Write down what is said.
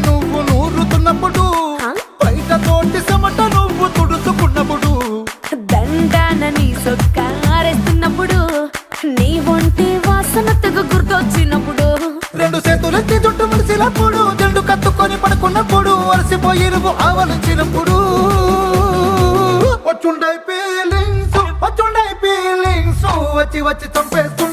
నువ్వు నూరుతున్నప్పుడు, బయట తోటి చెమట నువ్వు తుడుచుకున్నప్పుడు, దండాన నీ సొక్కారేస్తున్నప్పుడు, నీ ఒంటి వాసన తెగ గుర్తొచ్చినప్పుడు, రెండు చేతులెత్తి జుట్టు ముడిసినప్పుడు, జండు కత్తుకొని పడుకున్నప్పుడు, అలసిపోయి నువ్వు ఆవలించినప్పుడు, వచ్చుండై ఫీలింగ్స్ వచ్చి వచ్చి చంపేస్తు